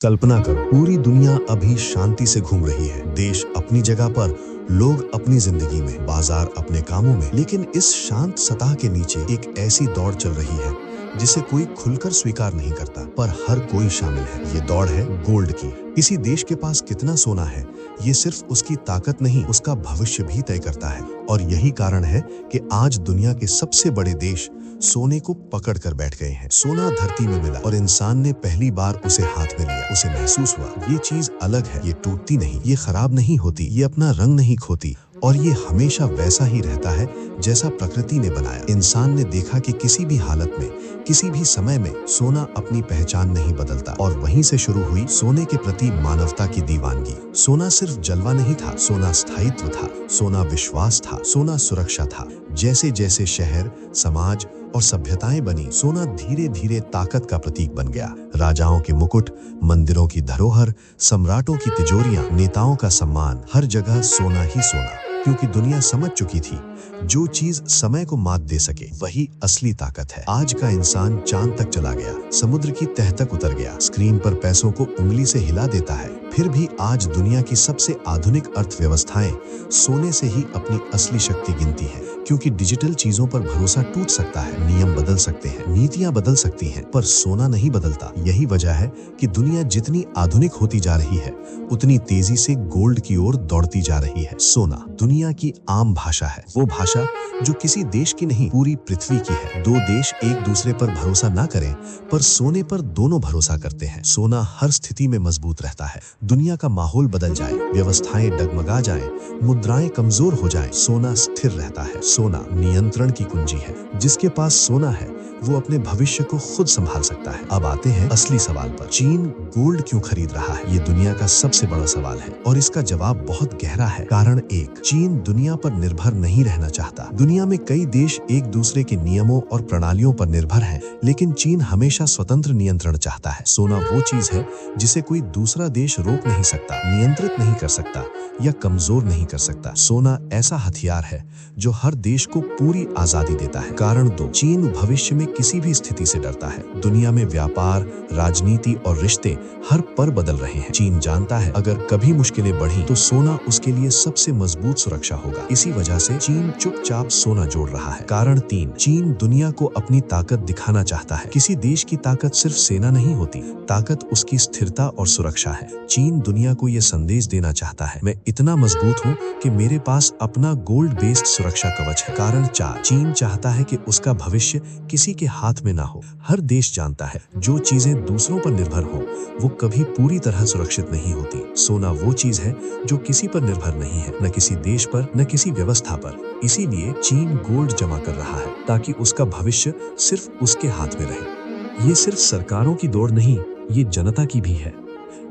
कल्पना करो, पूरी दुनिया अभी शांति से घूम रही है। देश अपनी जगह पर, लोग अपनी जिंदगी में, बाजार अपने कामों में। लेकिन इस शांत सतह के नीचे एक ऐसी दौड़ चल रही है जिसे कोई खुलकर स्वीकार नहीं करता, पर हर कोई शामिल है। ये दौड़ है गोल्ड की। किसी देश के पास कितना सोना है, ये सिर्फ उसकी ताकत नहीं, उसका भविष्य भी तय करता है। और यही कारण है कि आज दुनिया के सबसे बड़े देश सोने को पकड़ कर बैठ गए हैं। सोना धरती में मिला और इंसान ने पहली बार उसे हाथ में लिया। उसे महसूस हुआ, ये चीज अलग है, ये टूटती नहीं, ये खराब नहीं होती, ये अपना रंग नहीं खोती, और ये हमेशा वैसा ही रहता है जैसा प्रकृति ने बनाया। इंसान ने देखा कि किसी भी हालत में, किसी भी समय में सोना अपनी पहचान नहीं बदलता। और वहीं से शुरू हुई सोने के प्रति मानवता की दीवानगी। सोना सिर्फ जलवा नहीं था, सोना स्थायित्व था, सोना विश्वास था, सोना सुरक्षा था। जैसे जैसे शहर, समाज और सभ्यताएं बनी, सोना धीरे धीरे ताकत का प्रतीक बन गया। राजाओं के मुकुट, मंदिरों की धरोहर, सम्राटों की तिजोरियां, नेताओं का सम्मान, हर जगह सोना ही सोना। क्योंकि दुनिया समझ चुकी थी, जो चीज समय को मात दे सके वही असली ताकत है। आज का इंसान चांद तक चला गया, समुद्र की तह तक उतर गया, स्क्रीन पर पैसों को उंगली से हिला देता है। फिर भी आज दुनिया की सबसे आधुनिक अर्थव्यवस्थाएं सोने से ही अपनी असली शक्ति गिनती हैं। क्योंकि डिजिटल चीजों पर भरोसा टूट सकता है, नियम बदल सकते हैं, नीतियां बदल सकती हैं, पर सोना नहीं बदलता। यही वजह है कि दुनिया जितनी आधुनिक होती जा रही है, उतनी तेजी से गोल्ड की ओर दौड़ती जा रही है। सोना दुनिया की आम भाषा है, वो भाषा जो किसी देश की नहीं, पूरी पृथ्वी की है। दो देश एक दूसरे पर भरोसा ना करें, पर सोने पर दोनों भरोसा करते हैं। सोना हर स्थिति में मजबूत रहता है। दुनिया का माहौल बदल जाए, व्यवस्थाएं डगमगा जाएं, मुद्राएं कमजोर हो जाएं, सोना स्थिर रहता है। सोना नियंत्रण की कुंजी है। जिसके पास सोना है वो अपने भविष्य को खुद संभाल सकता है। अब आते हैं असली सवाल पर। चीन गोल्ड क्यों खरीद रहा है? ये दुनिया का सबसे बड़ा सवाल है और इसका जवाब बहुत गहरा है। कारण एक, चीन दुनिया पर निर्भर नहीं रहना चाहता। दुनिया में कई देश एक दूसरे के नियमों और प्रणालियों पर निर्भर हैं, लेकिन चीन हमेशा स्वतंत्र नियंत्रण चाहता है। सोना वो चीज है जिसे कोई दूसरा देश रोक नहीं सकता, नियंत्रित नहीं कर सकता या कमजोर नहीं कर सकता। सोना ऐसा हथियार है जो हर देश को पूरी आजादी देता है। कारण दो, चीन भविष्य में किसी भी स्थिति से डरता है। दुनिया में व्यापार, राजनीति और रिश्ते हर पल बदल रहे हैं। चीन जानता है अगर कभी मुश्किलें बढ़ी तो सोना उसके लिए सबसे मजबूत सुरक्षा होगा। इसी वजह से चीन चुपचाप सोना जोड़ रहा है। कारण तीन, चीन दुनिया को अपनी ताकत दिखाना चाहता है। किसी देश की ताकत सिर्फ सेना नहीं होती, ताकत उसकी स्थिरता और सुरक्षा है। चीन दुनिया को यह संदेश देना चाहता है, मैं इतना मजबूत हूँ कि मेरे पास अपना गोल्ड बेस्ड सुरक्षा कवच है। कारण चार, चीन चाहता है कि उसका भविष्य किसी के हाथ में ना हो। हर देश जानता है जो चीजें दूसरों पर निर्भर हो वो कभी पूरी तरह सुरक्षित नहीं होती। सोना वो चीज है जो किसी पर निर्भर नहीं है, न किसी देश पर, न किसी व्यवस्था पर। इसीलिए चीन गोल्ड जमा कर रहा है ताकि उसका भविष्य सिर्फ उसके हाथ में रहे। ये सिर्फ सरकारों की दौड़ नहीं, ये जनता की भी है।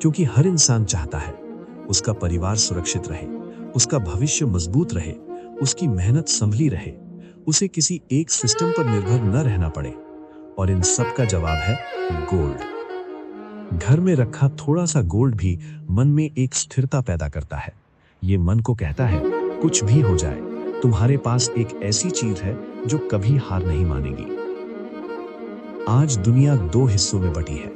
क्योंकि हर इंसान चाहता है उसका परिवार सुरक्षित रहे, उसका भविष्य मजबूत रहे, उसकी मेहनत संभली रहे, उसे किसी एक सिस्टम पर निर्भर न रहना पड़े। और इन सब का जवाब है गोल्ड। घर में रखा थोड़ा सा गोल्ड भी मन में एक स्थिरता पैदा करता है। ये मन को कहता है कुछ भी हो जाए, तुम्हारे पास एक ऐसी चीज है जो कभी हार नहीं मानेगी। आज दुनिया दो हिस्सों में बटी है।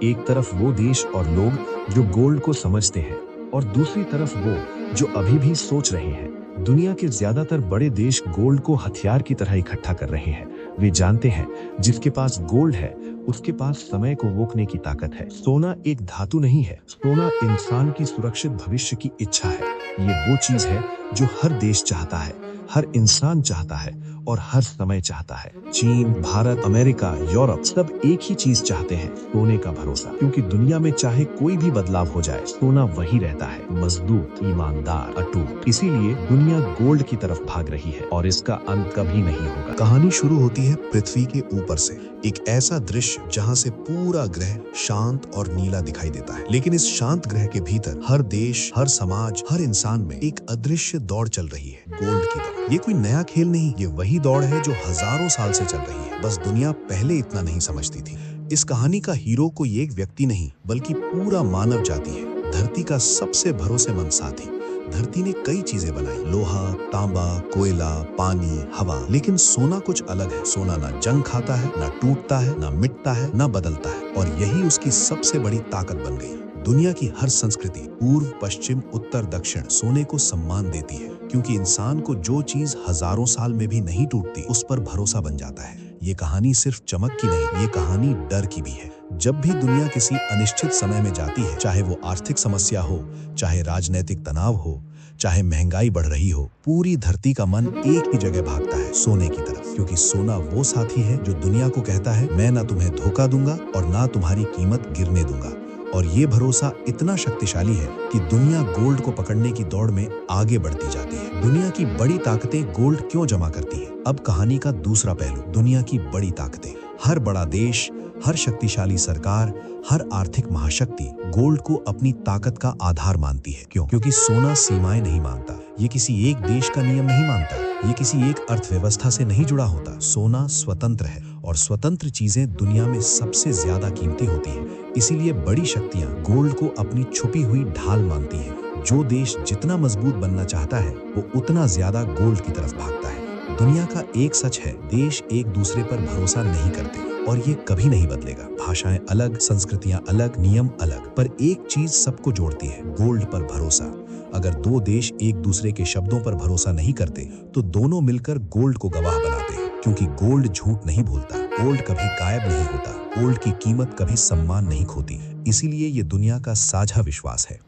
एक तरफ वो देश और लोग जो गोल्ड को समझते हैं, और दूसरी तरफ वो जो अभी भी सोच रहे हैं। दुनिया के ज्यादातर बड़े देश गोल्ड को हथियार की तरह इकट्ठा कर रहे हैं। वे जानते हैं जिसके पास गोल्ड है उसके पास समय को रोकने की ताकत है। सोना एक धातु नहीं है, सोना इंसान की सुरक्षित भविष्य की इच्छा है। ये वो चीज है जो हर देश चाहता है, हर इंसान चाहता है और हर समय चाहता है। चीन, भारत, अमेरिका, यूरोप सब एक ही चीज चाहते हैं, सोने का भरोसा। क्योंकि दुनिया में चाहे कोई भी बदलाव हो जाए, सोना वही रहता है, मजबूत, ईमानदार, अटूट। इसीलिए दुनिया गोल्ड की तरफ भाग रही है और इसका अंत कभी नहीं होगा। कहानी शुरू होती है पृथ्वी के ऊपर से, एक ऐसा दृश्य जहां से पूरा ग्रह शांत और नीला दिखाई देता है। लेकिन इस शांत ग्रह के भीतर हर देश, हर समाज, हर इंसान में एक अदृश्य दौड़ चल रही है, गोल्ड की दौड़। ये कोई नया खेल नहीं, ये वही दौड़ है जो हजारों साल से चल रही है। बस दुनिया पहले इतना नहीं समझती थी। इस कहानी का हीरो कोई एक व्यक्ति नहीं, बल्कि पूरा मानव जाति है। धरती का सबसे भरोसेमंद साथी। धरती ने कई चीजें बनाई, लोहा, तांबा, कोयला, पानी, हवा, लेकिन सोना कुछ अलग है। सोना ना जंग खाता है, ना टूटता है, ना मिटता है, ना बदलता है, और यही उसकी सबसे बड़ी ताकत बन गई। दुनिया की हर संस्कृति, पूर्व, पश्चिम, उत्तर, दक्षिण, सोने को सम्मान देती है, क्योंकि इंसान को जो चीज हजारों साल में भी नहीं टूटती, उस पर भरोसा बन जाता है। ये कहानी सिर्फ चमक की नहीं, ये कहानी डर की भी है। जब भी दुनिया किसी अनिश्चित समय में जाती है, चाहे वो आर्थिक समस्या हो, चाहे राजनीतिक तनाव हो, चाहे महंगाई बढ़ रही हो, पूरी धरती का मन एक ही जगह भागता है, सोने की तरफ। क्योंकि सोना वो साथी है जो दुनिया को कहता है, मैं ना तुम्हें धोखा दूंगा और ना तुम्हारी कीमत गिरने दूंगा। और ये भरोसा इतना शक्तिशाली है कि दुनिया गोल्ड को पकड़ने की दौड़ में आगे बढ़ती जाती है। दुनिया की बड़ी ताकतें गोल्ड क्यों जमा करती हैं? अब कहानी का दूसरा पहलू, दुनिया की बड़ी ताकतें। हर बड़ा देश, हर शक्तिशाली सरकार, हर आर्थिक महाशक्ति गोल्ड को अपनी ताकत का आधार मानती है। क्यों? क्योंकि सोना सीमाएं नहीं मानता, ये किसी एक देश का नियम नहीं मानता, ये किसी एक अर्थव्यवस्था से नहीं जुड़ा होता। सोना स्वतंत्र है, और स्वतंत्र चीजें दुनिया में सबसे ज्यादा कीमती होती हैं। इसीलिए बड़ी शक्तियां गोल्ड को अपनी छुपी हुई ढाल मानती हैं। जो देश जितना मजबूत बनना चाहता है, वो उतना ज्यादा गोल्ड की तरफ भागता है। दुनिया का एक सच है, देश एक दूसरे पर भरोसा नहीं करते, और ये कभी नहीं बदलेगा। भाषाएं अलग, संस्कृतियां अलग, नियम अलग, पर एक चीज सबको जोड़ती है, गोल्ड पर भरोसा। अगर दो देश एक दूसरे के शब्दों पर भरोसा नहीं करते, तो दोनों मिलकर गोल्ड को गवाह बनाते हैं। क्योंकि गोल्ड झूठ नहीं बोलता, गोल्ड कभी गायब नहीं होता, गोल्ड की कीमत कभी सम्मान नहीं खोती। इसीलिए ये दुनिया का साझा विश्वास है।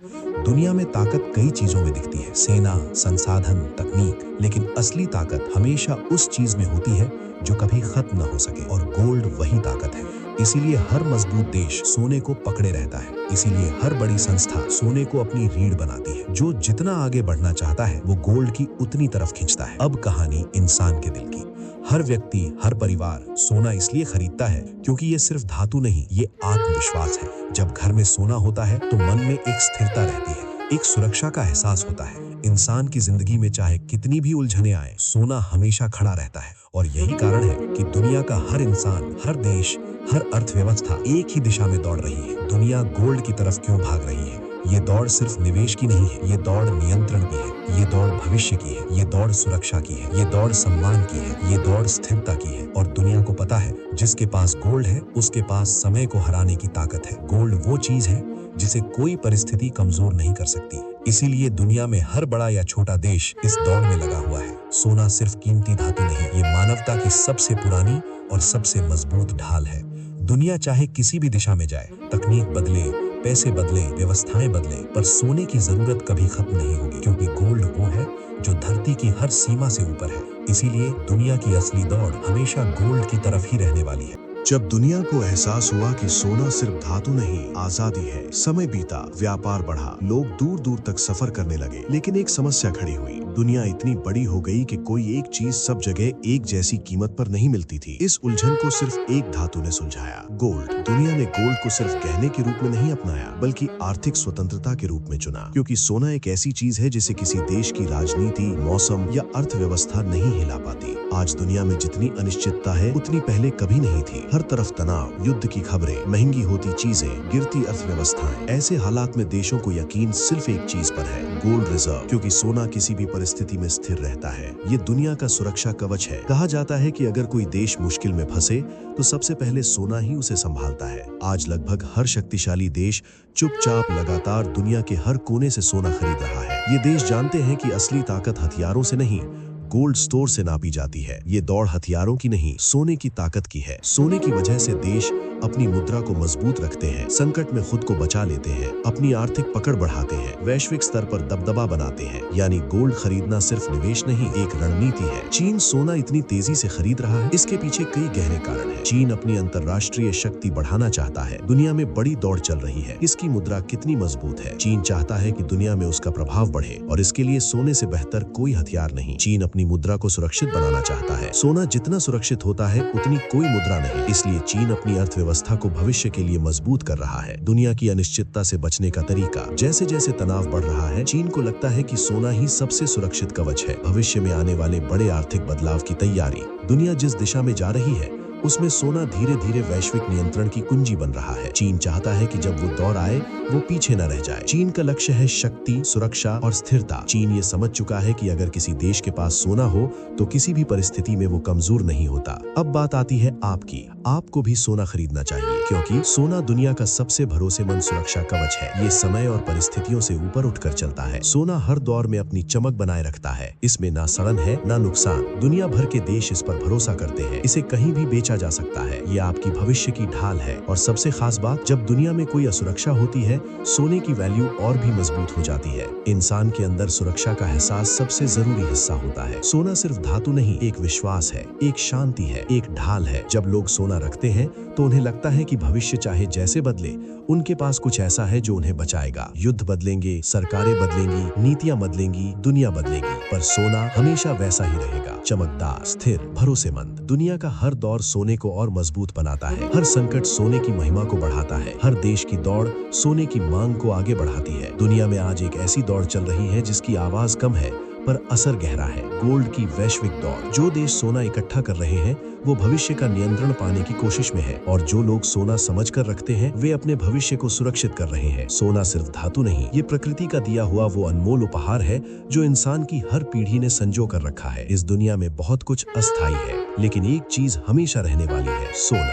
दुनिया में ताकत कई चीजों में दिखती है, सेना, संसाधन, तकनीक, लेकिन असली ताकत हमेशा उस चीज में होती है जो कभी खत्म न हो सके, और गोल्ड वही ताकत है। इसीलिए हर मजबूत देश सोने को पकड़े रहता है। इसीलिए हर बड़ी संस्था सोने को अपनी रीढ़ बनाती है। जो जितना आगे बढ़ना चाहता है, वो गोल्ड की उतनी तरफ खींचता है। अब कहानी इंसान के दिल की। हर व्यक्ति, हर परिवार सोना इसलिए खरीदता है क्योंकि ये सिर्फ धातु नहीं, ये आत्मविश्वास है। जब घर में सोना होता है तो मन में एक स्थिरता रहती है, एक सुरक्षा का एहसास होता है। इंसान की जिंदगी में चाहे कितनी भी उलझने आए, सोना हमेशा खड़ा रहता है। और यही कारण है कि दुनिया का हर इंसान, हर देश, हर अर्थव्यवस्था एक ही दिशा में दौड़ रही है। दुनिया गोल्ड की तरफ क्यों भाग रही है? ये दौड़ सिर्फ निवेश की नहीं है, ये दौड़ नियंत्रण की है, ये दौड़ भविष्य की है, ये दौड़ सुरक्षा की है, ये दौड़ सम्मान की है, ये दौड़ स्थिरता की है। और दुनिया को पता है, जिसके पास गोल्ड है, उसके पास समय को हराने की ताकत है। गोल्ड वो चीज है जिसे कोई परिस्थिति कमजोर नहीं कर सकती। इसीलिए दुनिया में हर बड़ा या छोटा देश इस दौड़ में लगा हुआ है। सोना सिर्फ कीमती धातु नहीं, ये मानवता की सबसे पुरानी और सबसे मजबूत ढाल है। दुनिया चाहे किसी भी दिशा में जाए, तकनीक बदले, पैसे बदले, व्यवस्थाएं बदले, पर सोने की जरूरत कभी खत्म नहीं होगी, क्योंकि गोल्ड वो है जो धरती की हर सीमा से ऊपर है। इसीलिए दुनिया की असली दौड़ हमेशा गोल्ड की तरफ ही रहने वाली है। जब दुनिया को एहसास हुआ कि सोना सिर्फ धातु नहीं, आजादी है, समय बीता, व्यापार बढ़ा, लोग दूर दूर तक सफर करने लगे। लेकिन एक समस्या खड़ी हुई, दुनिया इतनी बड़ी हो गई कि कोई एक चीज सब जगह एक जैसी कीमत पर नहीं मिलती थी। इस उलझन को सिर्फ एक धातु ने सुलझाया, गोल्ड। दुनिया ने गोल्ड को सिर्फ गहने के रूप में नहीं अपनाया, बल्कि आर्थिक स्वतंत्रता के रूप में चुना। क्योंकि सोना एक ऐसी चीज है जिसे किसी देश की राजनीति, मौसम या अर्थव्यवस्था नहीं हिला पाती। आज दुनिया में जितनी अनिश्चितता है, उतनी पहले कभी नहीं थी। हर तरफ तनाव, युद्ध की खबरें, महंगी होती चीजें, गिरती अर्थव्यवस्थाएं। ऐसे हालात में देशों को यकीन सिर्फ एक चीज पर है, गोल्ड रिजर्व। क्योंकि सोना किसी भी परिस्थिति में स्थिर रहता है। ये दुनिया का सुरक्षा कवच है। कहा जाता है कि अगर कोई देश मुश्किल में फंसे, तो सबसे पहले सोना ही उसे संभालता है। आज लगभग हर शक्तिशाली देश चुपचाप लगातार दुनिया के हर कोने से सोना खरीद रहा है। ये देश जानते हैं कि असली ताकत हथियारों से नहीं, गोल्ड स्टोर से नापी जाती है। ये दौड़ हथियारों की नहीं, सोने की ताकत की है। सोने की वजह से देश अपनी मुद्रा को मजबूत रखते हैं, संकट में खुद को बचा लेते हैं, अपनी आर्थिक पकड़ बढ़ाते हैं, वैश्विक स्तर पर दबदबा बनाते हैं। यानी गोल्ड खरीदना सिर्फ निवेश नहीं, एक रणनीति है। चीन सोना इतनी तेजी से खरीद रहा है, इसके पीछे कई गहरे कारण हैं। चीन अपनी अंतर्राष्ट्रीय शक्ति बढ़ाना चाहता है। दुनिया में बड़ी दौड़ चल रही है, इसकी मुद्रा कितनी मजबूत है। चीन चाहता है कि दुनिया में उसका प्रभाव बढ़े, और इसके लिए सोने से बेहतर कोई हथियार नहीं। चीन अपनी मुद्रा को सुरक्षित बनाना चाहता है। सोना जितना सुरक्षित होता है, उतनी कोई मुद्रा नहीं। इसलिए चीन अपनी अर्थव्यवस्था को भविष्य के लिए मजबूत कर रहा है। दुनिया की अनिश्चितता से बचने का तरीका, जैसे जैसे तनाव बढ़ रहा है, चीन को लगता है कि सोना ही सबसे सुरक्षित कवच है। भविष्य में आने वाले बड़े आर्थिक बदलाव की तैयारी, दुनिया जिस दिशा में जा रही है, उसमें सोना धीरे धीरे वैश्विक नियंत्रण की कुंजी बन रहा है। चीन चाहता है कि जब वो दौर आए वो पीछे न रह जाए। चीन का लक्ष्य है शक्ति, सुरक्षा और स्थिरता। चीन ये समझ चुका है कि अगर किसी देश के पास सोना हो तो किसी भी परिस्थिति में वो कमजोर नहीं होता। अब बात आती है आपकी। आपको भी सोना खरीदना चाहिए, क्योंकि सोना दुनिया का सबसे भरोसेमंद सुरक्षा कवच है। ये समय और परिस्थितियों से ऊपर उठकर चलता है। सोना हर दौर में अपनी चमक बनाए रखता है। इसमें ना सड़न है ना नुकसान। दुनिया भर के देश इस पर भरोसा करते हैं। इसे कहीं भी बेचा जा सकता है। ये आपकी भविष्य की ढाल है। और सबसे खास बात, जब दुनिया में कोई असुरक्षा होती है, सोने की वैल्यू और भी मजबूत हो जाती है। इंसान के अंदर सुरक्षा का एहसास सबसे जरूरी हिस्सा होता है। सोना सिर्फ धातु नहीं, एक विश्वास है, एक शांति है, एक ढाल है। जब लोग सोना रखते हैं तो उन्हें लगता है कि भविष्य चाहे जैसे बदले, उनके पास कुछ ऐसा है जो उन्हें बचाएगा। युद्ध बदलेंगे, सरकारें बदलेंगी, नीतियां बदलेंगी, दुनिया बदलेगी, पर सोना हमेशा वैसा ही रहेगा, चमकदार, स्थिर, भरोसेमंद। दुनिया का हर दौर सोने को और मजबूत बनाता है। हर संकट सोने की महिमा को बढ़ाता है। हर देश की दौड़ सोने की मांग को आगे बढ़ाती है। दुनिया में आज एक ऐसी दौड़ चल रही है जिसकी आवाज कम है पर असर गहरा है। गोल्ड की वैश्विक दौड़। जो देश सोना इकट्ठा कर रहे हैं वो भविष्य का नियंत्रण पाने की कोशिश में है, और जो लोग सोना समझकर रखते हैं वे अपने भविष्य को सुरक्षित कर रहे हैं। सोना सिर्फ धातु नहीं, ये प्रकृति का दिया हुआ वो अनमोल उपहार है जो इंसान की हर पीढ़ी ने संजो कर रखा है। इस दुनिया में बहुत कुछ अस्थायी है, लेकिन एक चीज हमेशा रहने वाली है, सोना।